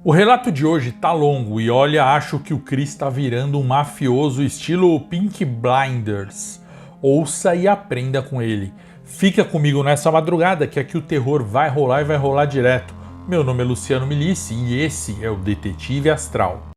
O relato de hoje tá longo e olha, acho que o Chris tá virando um mafioso estilo Pink Blinders. Ouça e aprenda com ele. Fica comigo nessa madrugada que aqui o terror vai rolar e vai rolar direto. Meu nome é Luciano Milici e esse é o Detetive Astral.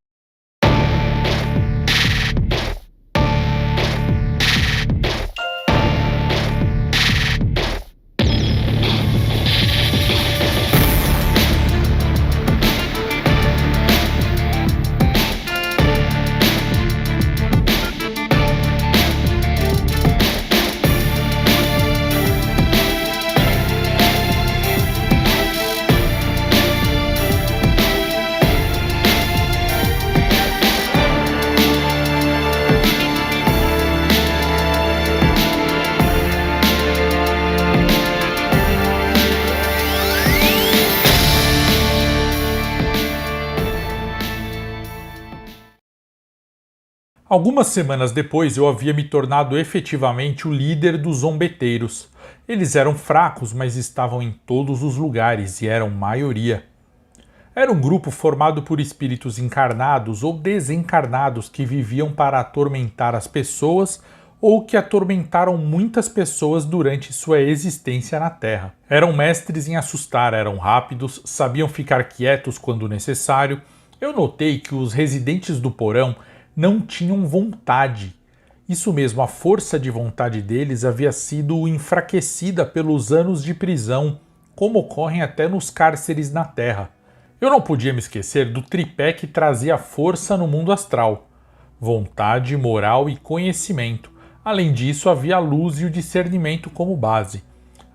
Algumas semanas depois eu havia me tornado efetivamente o líder dos zombeteiros. Eles eram fracos, mas estavam em todos os lugares e eram maioria. Era um grupo formado por espíritos encarnados ou desencarnados que viviam para atormentar as pessoas ou que atormentaram muitas pessoas durante sua existência na Terra. Eram mestres em assustar, eram rápidos, sabiam ficar quietos quando necessário. Eu notei que os residentes do porão não tinham vontade. Isso mesmo, a força de vontade deles havia sido enfraquecida pelos anos de prisão, como ocorrem até nos cárceres na Terra. Eu não podia me esquecer do tripé que trazia força no mundo astral: vontade, moral e conhecimento. Além disso, havia a luz e o discernimento como base.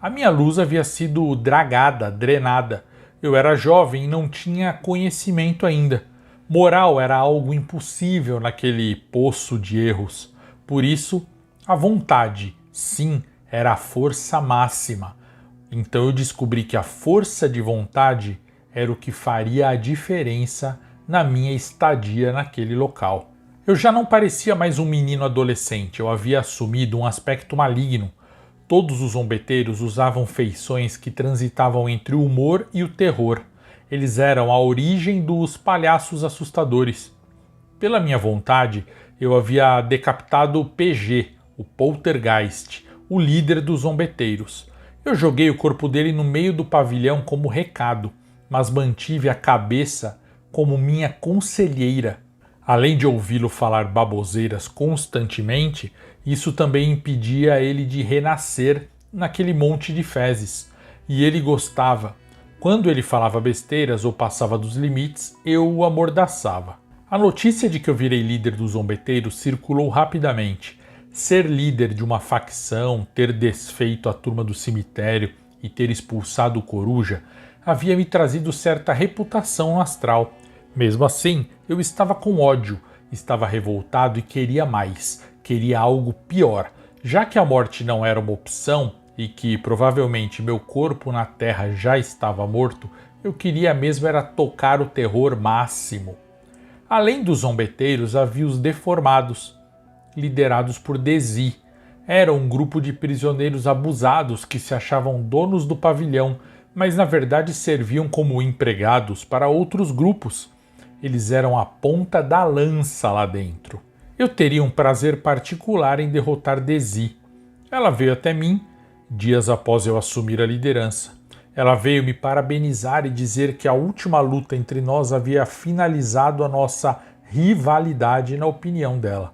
A minha luz havia sido dragada, drenada. Eu era jovem e não tinha conhecimento ainda. Moral era algo impossível naquele poço de erros. Por isso, a vontade, sim, era a força máxima. Então eu descobri que a força de vontade era o que faria a diferença na minha estadia naquele local. Eu já não parecia mais um menino adolescente, eu havia assumido um aspecto maligno. Todos os zombeteiros usavam feições que transitavam entre o humor e o terror. Eles eram a origem dos palhaços assustadores. Pela minha vontade, eu havia decapitado o PG, o Poltergeist, o líder dos zombeteiros. Eu joguei o corpo dele no meio do pavilhão como recado, mas mantive a cabeça como minha conselheira. Além de ouvi-lo falar baboseiras constantemente, isso também impedia ele de renascer naquele monte de fezes. E ele gostava. Quando ele falava besteiras ou passava dos limites, eu o amordaçava. A notícia de que eu virei líder dos zombeteiros circulou rapidamente. Ser líder de uma facção, ter desfeito a turma do cemitério e ter expulsado o Coruja havia me trazido certa reputação no astral. Mesmo assim, eu estava com ódio, estava revoltado e queria mais, queria algo pior. Já que a morte não era uma opção, e que provavelmente meu corpo na Terra já estava morto, eu queria mesmo era tocar o terror máximo. Além dos zombeteiros, havia os deformados, liderados por Desi. Era um grupo de prisioneiros abusados que se achavam donos do pavilhão, mas na verdade serviam como empregados para outros grupos. Eles eram a ponta da lança lá dentro. Eu teria um prazer particular em derrotar Desi. Ela veio até mim dias após eu assumir a liderança. Ela veio me parabenizar e dizer que a última luta entre nós havia finalizado a nossa rivalidade na opinião dela.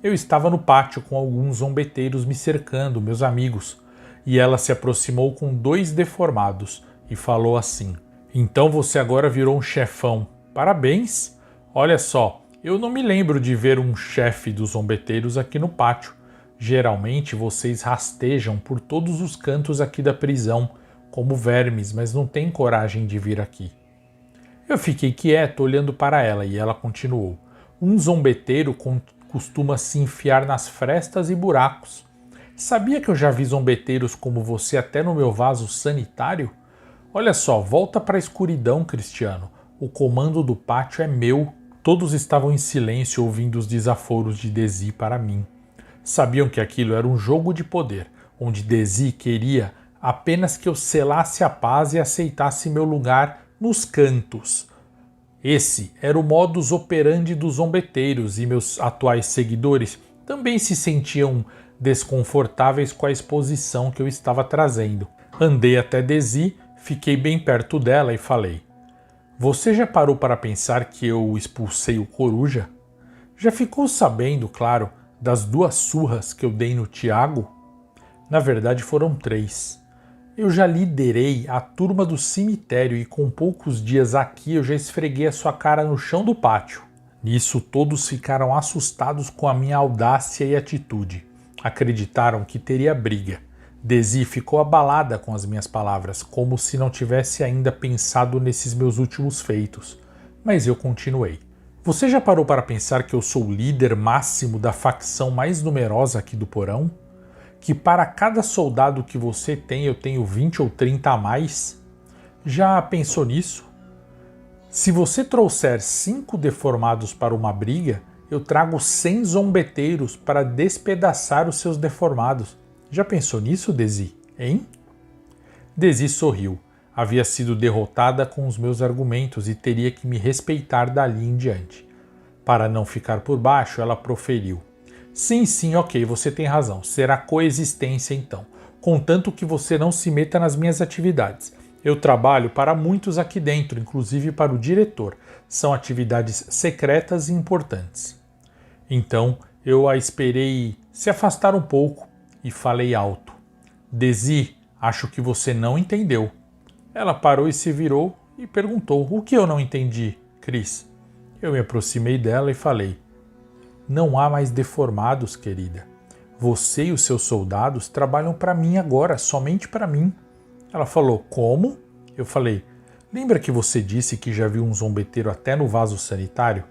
Eu estava no pátio com alguns zombeteiros me cercando, meus amigos, e ela se aproximou com 2 deformados e falou assim: "Então você agora virou um chefão. Parabéns! Olha só, eu não me lembro de ver um chefe dos zombeteiros aqui no pátio. Geralmente vocês rastejam por todos os cantos aqui da prisão, como vermes, mas não têm coragem de vir aqui." Eu fiquei quieto olhando para ela e ela continuou: "Um zombeteiro costuma se enfiar nas frestas e buracos. Sabia que eu já vi zombeteiros como você até no meu vaso sanitário? Olha só, volta para a escuridão, Cristiano. O comando do pátio é meu." Todos estavam em silêncio ouvindo os desaforos de Desi para mim. Sabiam que aquilo era um jogo de poder, onde Desi queria apenas que eu selasse a paz e aceitasse meu lugar nos cantos. Esse era o modus operandi dos zombeteiros e meus atuais seguidores também se sentiam desconfortáveis com a exposição que eu estava trazendo. Andei até Desi, fiquei bem perto dela e falei: "Você já parou para pensar que eu expulsei o Coruja? Já ficou sabendo, claro, das 2 surras que eu dei no Tiago? Na verdade foram 3. Eu já liderei a turma do cemitério e com poucos dias aqui eu já esfreguei a sua cara no chão do pátio." Nisso todos ficaram assustados com a minha audácia e atitude. Acreditaram que teria briga. Desi ficou abalada com as minhas palavras, como se não tivesse ainda pensado nesses meus últimos feitos. Mas eu continuei. "Você já parou para pensar que eu sou o líder máximo da facção mais numerosa aqui do porão? Que para cada soldado que você tem eu tenho 20 ou 30 a mais? Já pensou nisso? Se você trouxer 5 deformados para uma briga, eu trago 100 zombeteiros para despedaçar os seus deformados. Já pensou nisso, Desi? Hein?" Desi sorriu. Havia sido derrotada com os meus argumentos e teria que me respeitar dali em diante. Para não ficar por baixo, ela proferiu: Sim, ok, você tem razão. Será coexistência então, contanto que você não se meta nas minhas atividades. Eu trabalho para muitos aqui dentro, inclusive para o diretor. São atividades secretas e importantes." Então eu a esperei se afastar um pouco e falei alto: "Desi, acho que você não entendeu." Ela parou e se virou e perguntou: "O que eu não entendi, Cris?" Eu me aproximei dela e falei: "Não há mais deformados, querida. Você e os seus soldados trabalham para mim agora, somente para mim." Ela falou: "Como?" Eu falei: "Lembra que você disse que já viu um zombeteiro até no vaso sanitário?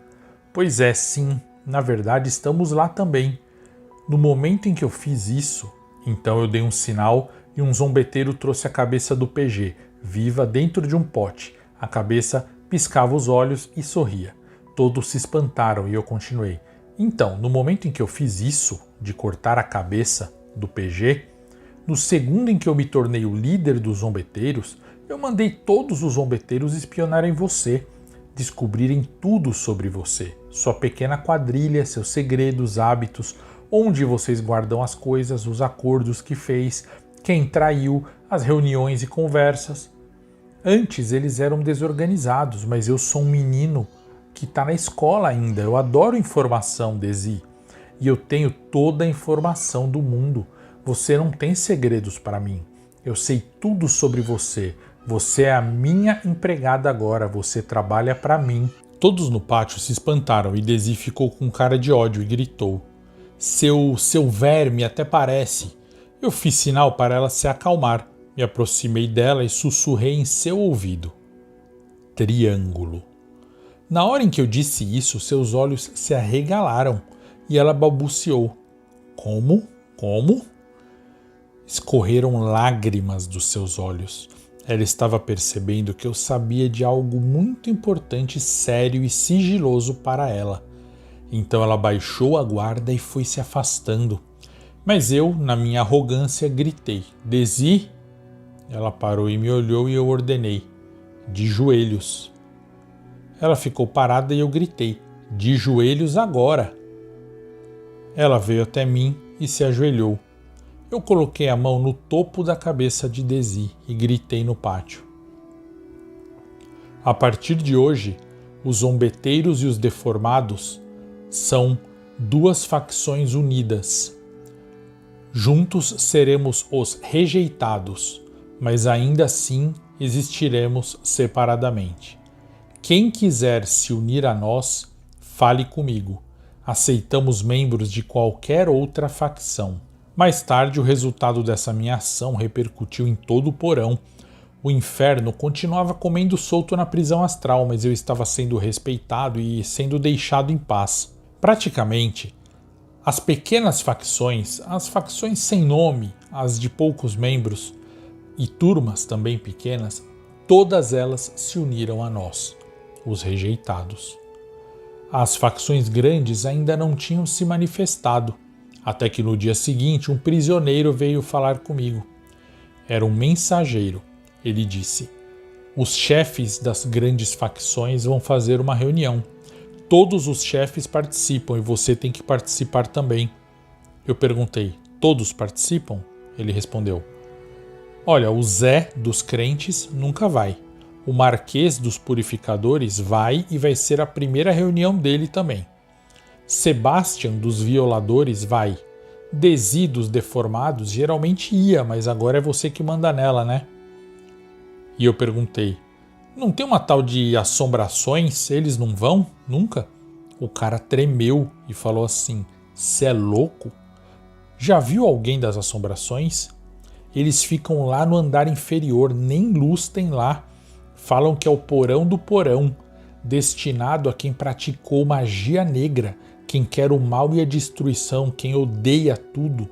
Pois é, sim, na verdade estamos lá também. No momento em que eu fiz isso, então eu dei um sinal e um zombeteiro trouxe a cabeça do PG, viva dentro de um pote. A cabeça piscava os olhos e sorria. Todos se espantaram e eu continuei: Então, no momento em que eu fiz isso, de cortar a cabeça do PG, no segundo em que eu me tornei o líder dos zombeteiros, eu mandei todos os zombeteiros espionarem você, descobrirem tudo sobre você, sua pequena quadrilha, seus segredos, hábitos, onde vocês guardam as coisas, os acordos que fez, quem traiu, as reuniões e conversas. Antes eles eram desorganizados, mas eu sou um menino que está na escola ainda. Eu adoro informação, Desi. E eu tenho toda a informação do mundo. Você não tem segredos para mim. Eu sei tudo sobre você. Você é a minha empregada agora. Você trabalha para mim." Todos no pátio se espantaram e Desi ficou com cara de ódio e gritou: Seu verme, até parece." Eu fiz sinal para ela se acalmar. Me aproximei dela e sussurrei em seu ouvido: "Triângulo." Na hora em que eu disse isso, seus olhos se arregalaram e ela balbuciou: Como? Como?" Escorreram lágrimas dos seus olhos. Ela estava percebendo que eu sabia de algo muito importante, sério e sigiloso para ela. Então ela baixou a guarda e foi se afastando. Mas eu, na minha arrogância, gritei: "Desi!" Ela parou e me olhou e eu ordenei: "De joelhos." Ela ficou parada e eu gritei: "De joelhos agora." Ela veio até mim e se ajoelhou. Eu coloquei a mão no topo da cabeça de Desi e gritei no pátio: "A partir de hoje, os zombeteiros e os deformados são 2 facções unidas. Juntos seremos os rejeitados, mas ainda assim existiremos separadamente. Quem quiser se unir a nós, fale comigo. Aceitamos membros de qualquer outra facção." Mais tarde, o resultado dessa minha ação repercutiu em todo o porão. O inferno continuava comendo solto na prisão astral, mas eu estava sendo respeitado e sendo deixado em paz. Praticamente, as pequenas facções, as facções sem nome, as de poucos membros, e turmas também pequenas, todas elas se uniram a nós, os rejeitados. As facções grandes ainda não tinham se manifestado, até que no dia seguinte um prisioneiro veio falar comigo. Era um mensageiro. Ele disse: Os chefes das grandes facções vão fazer uma reunião. Todos os chefes participam e você tem que participar também. Eu perguntei, todos participam? Ele respondeu, olha, o Zé dos crentes nunca vai. O Marquês dos purificadores vai e vai ser a primeira reunião dele também. Sebastian dos violadores vai. Desi dos deformados geralmente ia, mas agora é você que manda nela, né? E eu perguntei, não tem uma tal de assombrações? Eles não vão? Nunca? O cara tremeu e falou assim, cê é louco? Já viu alguém das assombrações? Eles ficam lá no andar inferior, nem luz tem lá. Falam que é o porão do porão, destinado a quem praticou magia negra, quem quer o mal e a destruição, quem odeia tudo,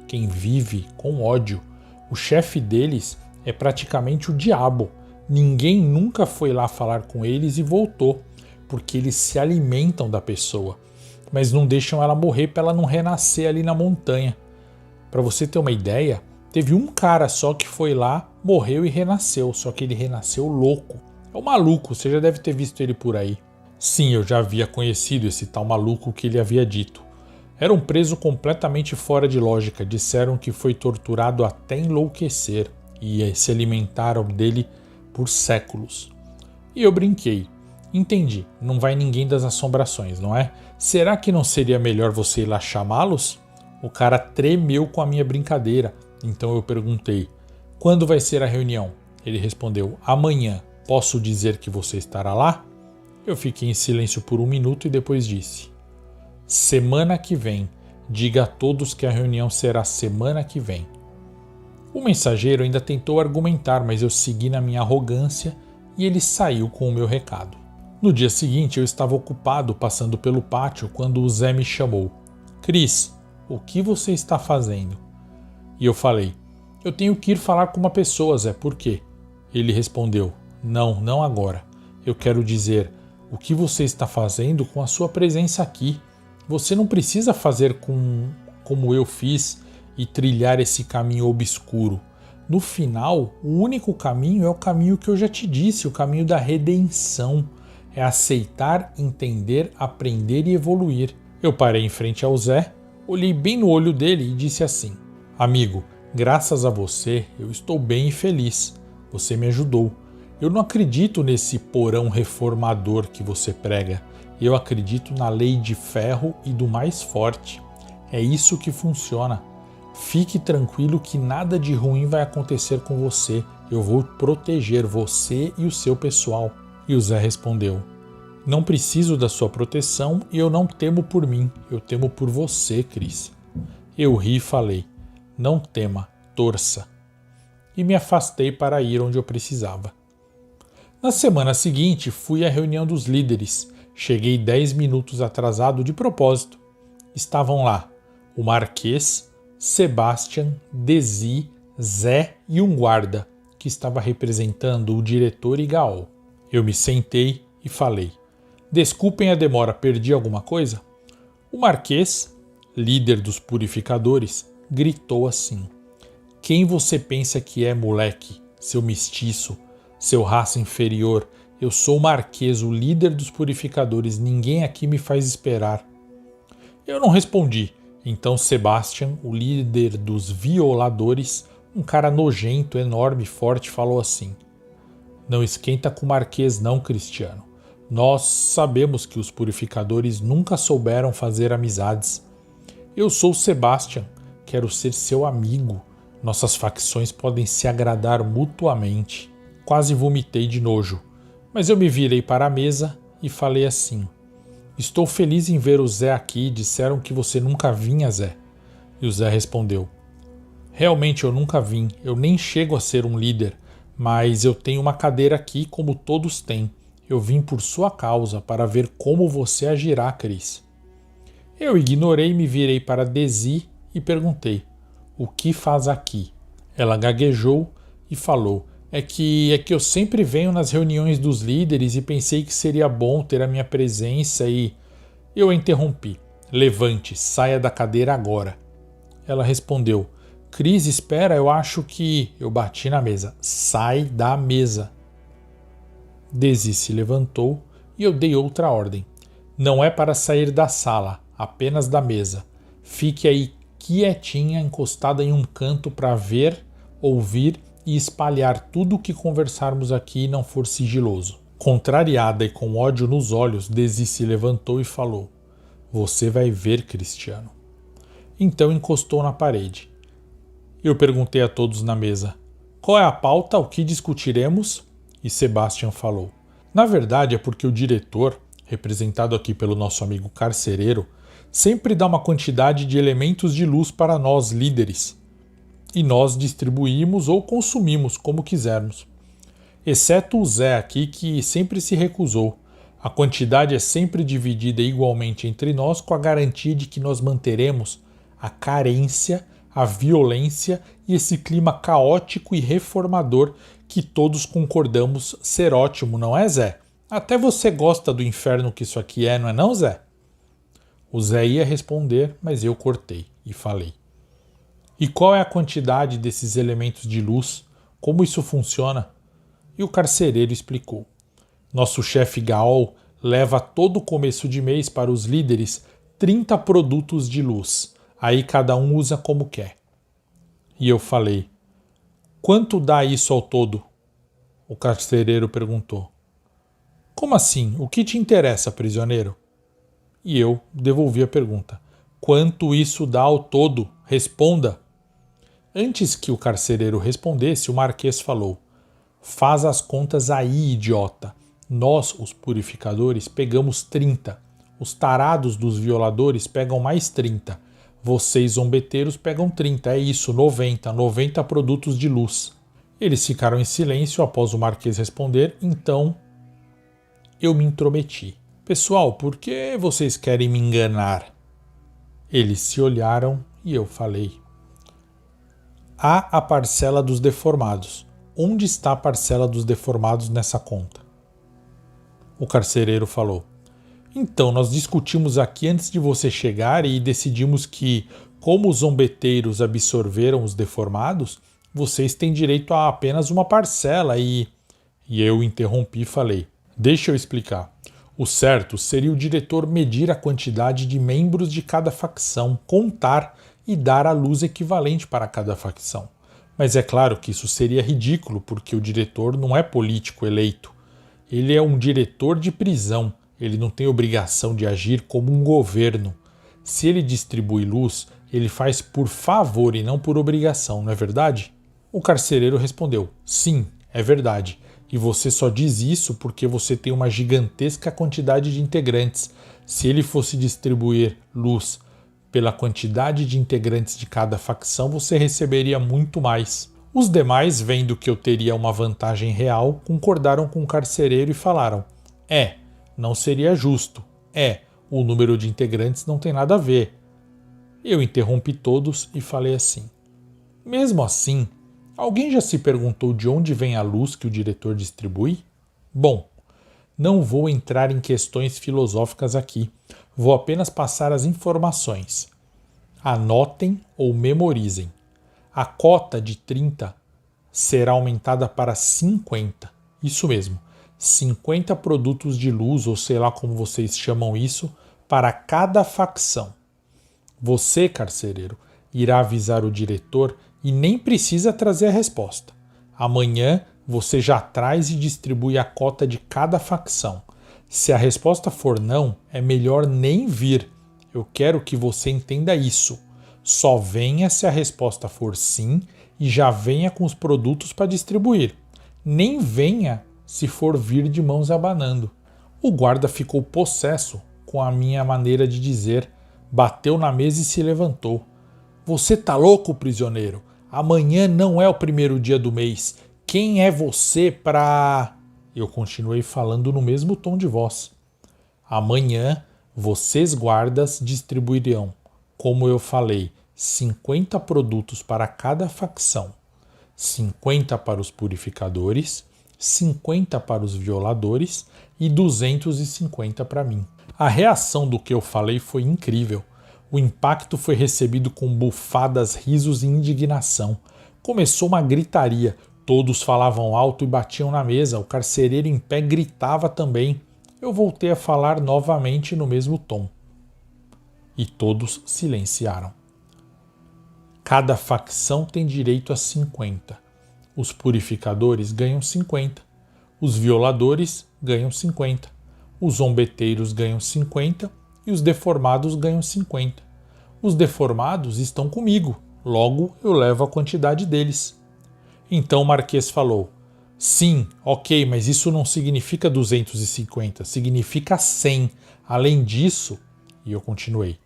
quem vive com ódio. O chefe deles é praticamente o diabo. Ninguém nunca foi lá falar com eles e voltou, porque eles se alimentam da pessoa, mas não deixam ela morrer para ela não renascer ali na montanha. Para você ter uma ideia, teve um cara só que foi lá, morreu e renasceu, só que ele renasceu louco. É um maluco, você já deve ter visto ele por aí. Sim, eu já havia conhecido esse tal maluco que ele havia dito. Era um preso completamente fora de lógica, disseram que foi torturado até enlouquecer e se alimentaram dele por séculos. E eu brinquei. Entendi, não vai ninguém das assombrações, não é? Será que não seria melhor você ir lá chamá-los? O cara tremeu com a minha brincadeira, então eu perguntei, quando vai ser a reunião? Ele respondeu, amanhã. Posso dizer que você estará lá? Eu fiquei em silêncio por 1 minuto e depois disse, semana que vem. Diga a todos que a reunião será semana que vem. O mensageiro ainda tentou argumentar, mas eu segui na minha arrogância e ele saiu com o meu recado. No dia seguinte eu estava ocupado passando pelo pátio quando o Zé me chamou. Cris, o que você está fazendo? E eu falei, eu tenho que ir falar com uma pessoa, Zé, por quê? Ele respondeu, não agora. Eu quero dizer, o que você está fazendo com a sua presença aqui? Você não precisa fazer como eu fiz e trilhar esse caminho obscuro. No final, o único caminho é o caminho que eu já te disse, o caminho da redenção. É aceitar, entender, aprender e evoluir. Eu parei em frente ao Zé, olhei bem no olho dele e disse assim, amigo, graças a você eu estou bem e feliz. Você me ajudou. Eu não acredito nesse porão reformador que você prega. Eu acredito na lei de ferro e do mais forte. É isso que funciona. Fique tranquilo que nada de ruim vai acontecer com você. Eu vou proteger você e o seu pessoal. E o Zé respondeu, não preciso da sua proteção e eu não temo por mim. Eu temo por você, Cris. Eu ri e falei, não tema, torça. E me afastei para ir onde eu precisava. Na semana seguinte, fui à reunião dos líderes. Cheguei 10 minutos atrasado de propósito. Estavam lá o Marquês, Sebastian, Desi, Zé e um guarda, que estava representando o diretor e Gaol. Eu me sentei e falei, desculpem a demora, perdi alguma coisa? O Marquês, líder dos purificadores, gritou assim, quem você pensa que é, moleque, seu mestiço? Seu raça inferior, eu sou o Marquês, o líder dos purificadores, ninguém aqui me faz esperar. Eu não respondi, então Sebastian, o líder dos violadores, um cara nojento, enorme, forte, falou assim, não esquenta com o Marquês não, Cristiano. Nós sabemos que os purificadores nunca souberam fazer amizades. Eu sou Sebastian, quero ser seu amigo, nossas facções podem se agradar mutuamente. Quase vomitei de nojo, mas eu me virei para a mesa e falei assim, estou feliz em ver o Zé aqui, disseram que você nunca vinha, Zé. E o Zé respondeu, realmente eu nunca vim, eu nem chego a ser um líder, mas eu tenho uma cadeira aqui como todos têm. Eu vim por sua causa para ver como você agirá, Cris. Eu ignorei e me virei para Desi e perguntei, o que faz aqui? Ela gaguejou e falou, é que eu sempre venho nas reuniões dos líderes e pensei que seria bom ter a minha presença e... Eu a interrompi. Levante, saia da cadeira agora. Ela respondeu, Cris, espera, eu acho que... Eu bati na mesa. Sai da mesa. Desi se levantou e eu dei outra ordem. Não é para sair da sala, apenas da mesa. Fique aí quietinha, encostada em um canto para ver, ouvir e espalhar tudo o que conversarmos aqui e não for sigiloso. Contrariada e com ódio nos olhos, Desi se levantou e falou: Você vai ver, Cristiano. Então encostou na parede. Eu perguntei a todos na mesa: Qual é a pauta? O que discutiremos? E Sebastian falou: Na verdade é porque o diretor, representado aqui pelo nosso amigo carcereiro, sempre dá uma quantidade de elementos de luz para nós líderes. E nós distribuímos ou consumimos como quisermos. Exceto o Zé aqui, que sempre se recusou. A quantidade é sempre dividida igualmente entre nós, com a garantia de que nós manteremos a carência, a violência e esse clima caótico e reformador que todos concordamos ser ótimo, não é, Zé? Até você gosta do inferno que isso aqui é, não é não, Zé? O Zé ia responder, mas eu cortei e falei: E qual é a quantidade desses elementos de luz? Como isso funciona? E o carcereiro explicou. Nosso chefe Gaol leva todo começo de mês para os líderes 30 produtos de luz. Aí cada um usa como quer. E eu falei: Quanto dá isso ao todo? O carcereiro perguntou. Como assim? O que te interessa, prisioneiro? E eu devolvi a pergunta. Quanto isso dá ao todo? Responda. Antes que o carcereiro respondesse, o Marquês falou: Faz as contas aí, idiota. Nós, os purificadores, pegamos 30. Os tarados dos violadores pegam mais 30. Vocês, zombeteiros, pegam 30. É isso, 90. 90 produtos de luz. Eles ficaram em silêncio após o Marquês responder, então eu me intrometi. Pessoal, por que vocês querem me enganar? Eles se olharam e eu falei: Há a parcela dos deformados. Onde está a parcela dos deformados nessa conta? O carcereiro falou: Então, nós discutimos aqui antes de você chegar e decidimos que, como os zombeteiros absorveram os deformados, vocês têm direito a apenas uma parcela e eu interrompi e falei: Deixa eu explicar. O certo seria o diretor medir a quantidade de membros de cada facção, contar e dar a luz equivalente para cada facção. Mas é claro que isso seria ridículo, porque o diretor não é político eleito. Ele é um diretor de prisão. Ele não tem obrigação de agir como um governo. Se ele distribui luz, ele faz por favor e não por obrigação, não é verdade? O carcereiro respondeu: Sim, é verdade. E você só diz isso porque você tem uma gigantesca quantidade de integrantes. Se ele fosse distribuir luz pela quantidade de integrantes de cada facção, você receberia muito mais. Os demais, vendo que eu teria uma vantagem real, concordaram com o carcereiro e falaram: não seria justo. O número de integrantes não tem nada a ver. Eu interrompi todos e falei assim: Mesmo assim, alguém já se perguntou de onde vem a luz que o diretor distribui? Bom, não vou entrar em questões filosóficas aqui. Vou apenas passar as informações. Anotem ou memorizem. A cota de 30 será aumentada para 50. Isso mesmo, 50 produtos de luz, ou sei lá como vocês chamam isso, para cada facção. Você, carcereiro, irá avisar o diretor e nem precisa trazer a resposta. Amanhã você já traz e distribui a cota de cada facção. Se a resposta for não, é melhor nem vir. Eu quero que você entenda isso. Só venha se a resposta for sim e já venha com os produtos para distribuir. Nem venha se for vir de mãos abanando. O guarda ficou possesso com a minha maneira de dizer, bateu na mesa e se levantou. Você tá louco, prisioneiro? Amanhã não é o primeiro dia do mês. Quem é você para... Eu continuei falando no mesmo tom de voz. Amanhã, vocês guardas distribuirão, como eu falei, 50 produtos para cada facção. 50 para os purificadores, 50 para os violadores e 250 para mim. A reação do que eu falei foi incrível. O impacto foi recebido com bufadas, risos e indignação. Começou uma gritaria. Todos falavam alto e batiam na mesa. O carcereiro em pé gritava também. Eu voltei a falar novamente no mesmo tom. E todos silenciaram. Cada facção tem direito a 50. Os purificadores ganham 50. Os violadores ganham 50. Os zombeteiros ganham 50 e os deformados ganham 50. Os deformados estão comigo, logo eu levo a quantidade deles. Então o Marquês falou: sim, ok, mas isso não significa 250, significa 100. Além disso, e eu continuei,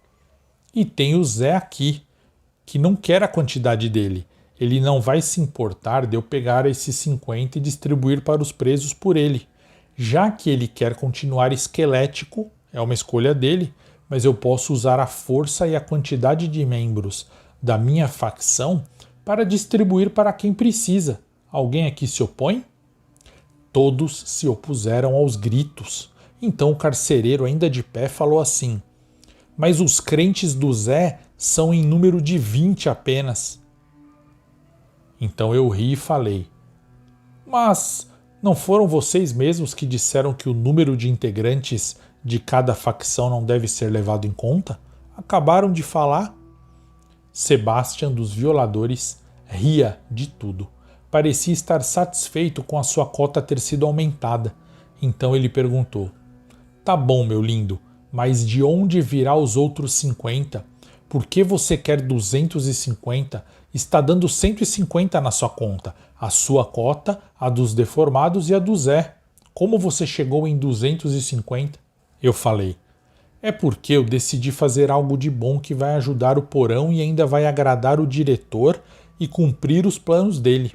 e tem o Zé aqui, que não quer a quantidade dele. Ele não vai se importar de eu pegar esses 50 e distribuir para os presos por ele. Já que ele quer continuar esquelético, é uma escolha dele, mas eu posso usar a força e a quantidade de membros da minha facção para distribuir para quem precisa. Alguém aqui se opõe? Todos se opuseram aos gritos. Então o carcereiro, ainda de pé, falou assim: mas os crentes do Zé são em número de 20 apenas. Então eu ri e falei: mas não foram vocês mesmos que disseram que o número de integrantes de cada facção não deve ser levado em conta? Acabaram de falar. Sebastian dos Violadores ria de tudo. Parecia estar satisfeito com a sua cota ter sido aumentada. Então ele perguntou: tá bom, meu lindo, mas de onde virá os outros 50? Por que você quer 250? Está dando 150 na sua conta. A sua cota, a dos deformados e a do Zé. Como você chegou em 250? Eu falei: é porque eu decidi fazer algo de bom que vai ajudar o porão e ainda vai agradar o diretor e cumprir os planos dele.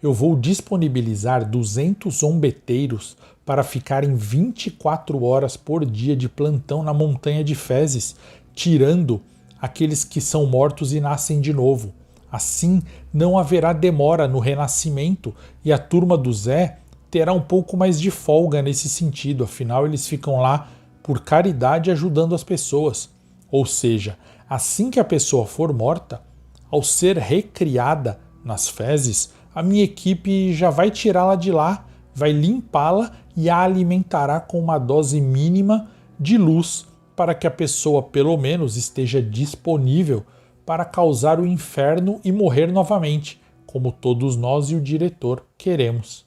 Eu vou disponibilizar 200 zombeteiros para ficarem 24 horas por dia de plantão na Montanha de Fezes, tirando aqueles que são mortos e nascem de novo. Assim, não haverá demora no renascimento e a turma do Zé terá um pouco mais de folga nesse sentido, afinal eles ficam lá por caridade ajudando as pessoas. Ou seja, assim que a pessoa for morta, ao ser recriada nas fezes, a minha equipe já vai tirá-la de lá, vai limpá-la e a alimentará com uma dose mínima de luz para que a pessoa pelo menos esteja disponível para causar o inferno e morrer novamente, como todos nós e o diretor queremos.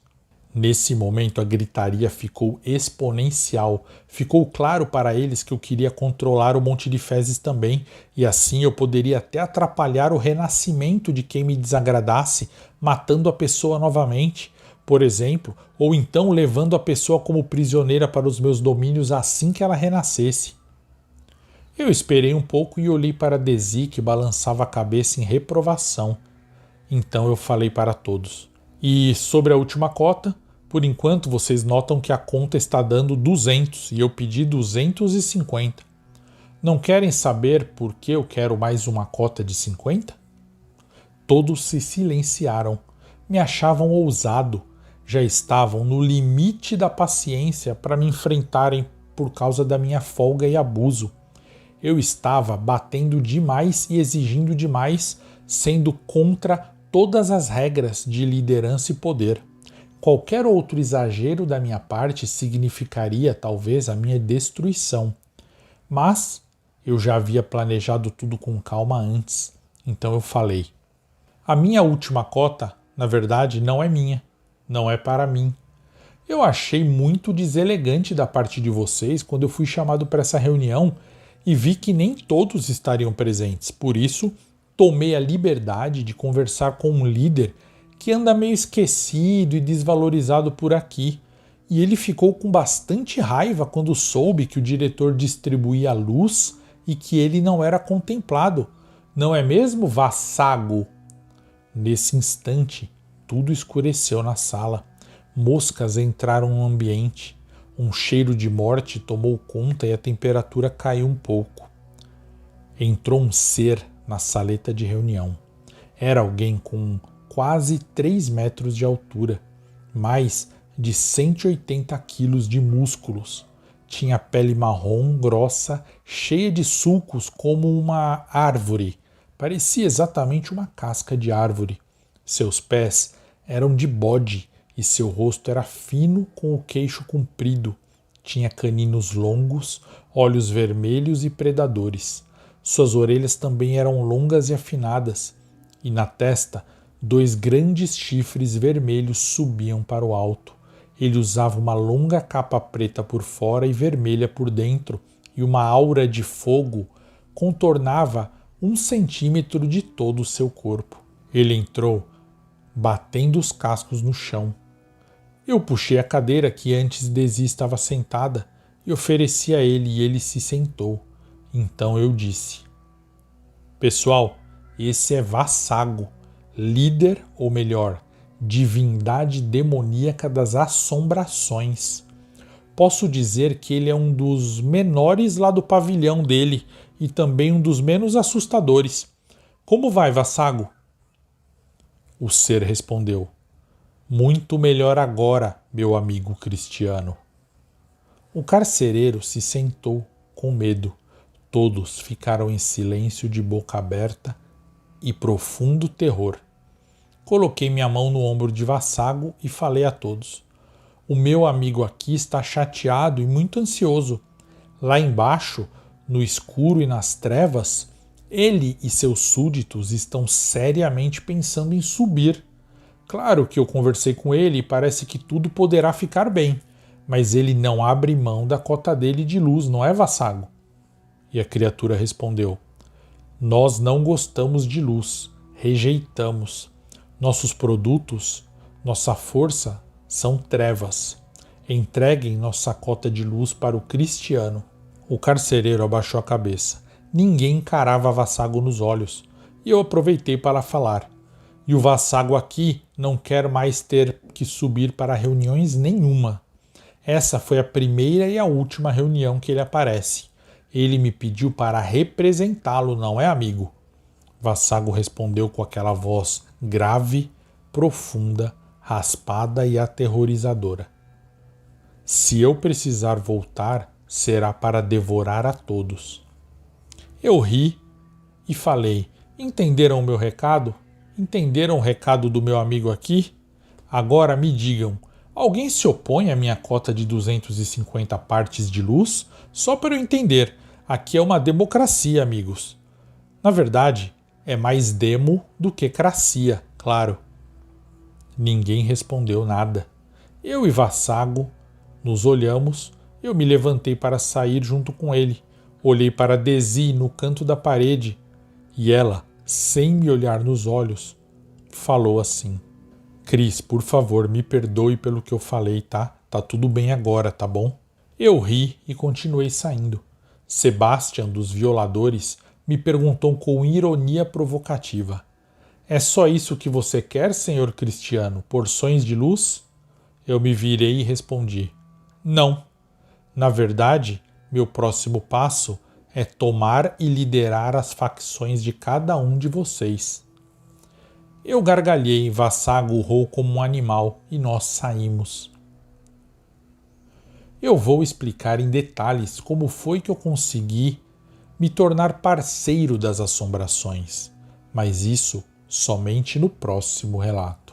Nesse momento a gritaria ficou exponencial. Ficou claro para eles que eu queria controlar o Monte de Fezes também, e assim eu poderia até atrapalhar o renascimento de quem me desagradasse, matando a pessoa novamente, por exemplo, ou então levando a pessoa como prisioneira para os meus domínios assim que ela renascesse. Eu esperei um pouco e olhei para Desi, que balançava a cabeça em reprovação. Então eu falei para todos: e sobre a última cota? Por enquanto, vocês notam que a conta está dando 200 e eu pedi 250. Não querem saber por que eu quero mais uma cota de 50? Todos se silenciaram. Me achavam ousado. Já estavam no limite da paciência para me enfrentarem por causa da minha folga e abuso. Eu estava batendo demais e exigindo demais, sendo contra todas as regras de liderança e poder. Qualquer outro exagero da minha parte significaria talvez a minha destruição. Mas eu já havia planejado tudo com calma antes, então eu falei: a minha última cota, na verdade, não é minha, não é para mim. Eu achei muito deselegante da parte de vocês quando eu fui chamado para essa reunião e vi que nem todos estariam presentes. Por isso, tomei a liberdade de conversar com um líder que anda meio esquecido e desvalorizado por aqui, e ele ficou com bastante raiva quando soube que o diretor distribuía luz e que ele não era contemplado. Não é mesmo, Vassago? Nesse instante, tudo escureceu na sala. Moscas entraram no ambiente. Um cheiro de morte tomou conta e a temperatura caiu um pouco. Entrou um ser na saleta de reunião. Era alguém com quase 3 metros de altura, mais de 180 quilos de músculos. Tinha pele marrom, grossa, cheia de sulcos como uma árvore. Parecia exatamente uma casca de árvore. Seus pés Eram de bode e seu rosto era fino com o queixo comprido. Tinha caninos longos, olhos vermelhos e predadores. Suas orelhas também eram longas e afinadas, e na testa 2 grandes chifres vermelhos subiam para o alto. Ele usava uma longa capa preta por fora e vermelha por dentro, e uma aura de fogo contornava 1 centímetro de todo o seu corpo. Ele entrou, batendo os cascos no chão. Eu puxei a cadeira que antes Desi estava sentada e ofereci a ele, e ele se sentou. Então eu disse: Pessoal, esse é Vassago, líder, ou melhor, divindade demoníaca das assombrações. Posso dizer que ele é um dos menores lá do pavilhão dele e também um dos menos assustadores. Como vai, Vassago? O ser respondeu: Muito melhor agora, meu amigo Cristiano. O carcereiro se sentou com medo. Todos ficaram em silêncio de boca aberta e profundo terror. Coloquei minha mão no ombro de Vassago e falei a todos: O meu amigo aqui está chateado e muito ansioso. Lá embaixo, no escuro e nas trevas, ele e seus súditos estão seriamente pensando em subir. Claro que eu conversei com ele e parece que tudo poderá ficar bem, mas ele não abre mão da cota dele de luz, não é, Vassago? E a criatura respondeu: Nós não gostamos de luz, rejeitamos. Nossos produtos, nossa força são trevas. Entreguem nossa cota de luz para o Cristiano. O carcereiro abaixou a cabeça. Ninguém encarava Vassago nos olhos, e eu aproveitei para falar. E o Vassago aqui não quer mais ter que subir para reuniões nenhuma. Essa foi a primeira e a última reunião que ele aparece. Ele me pediu para representá-lo, não é, amigo? Vassago respondeu com aquela voz grave, profunda, raspada e aterrorizadora. Se eu precisar voltar, será para devorar a todos. Eu ri e falei: Entenderam o meu recado? Entenderam o recado do meu amigo aqui? Agora me digam, alguém se opõe à minha cota de 250 partes de luz? Só para eu entender, aqui é uma democracia, amigos. Na verdade, é mais demo do que cracia, claro. Ninguém respondeu nada. Eu e Vassago nos olhamos. Eu me levantei para sair junto com ele. Olhei para Desi no canto da parede e ela, sem me olhar nos olhos, falou assim: Cris, por favor, me perdoe pelo que eu falei, tá? Tá tudo bem agora, tá bom? Eu ri e continuei saindo. Sebastian, dos violadores, me perguntou com ironia provocativa: É só isso que você quer, senhor Cristiano? Porções de luz? Eu me virei e respondi: Não. Na verdade, meu próximo passo é tomar e liderar as facções de cada um de vocês. Eu gargalhei, Vassago urrou como um animal e nós saímos. Eu vou explicar em detalhes como foi que eu consegui me tornar parceiro das assombrações, mas isso somente no próximo relato.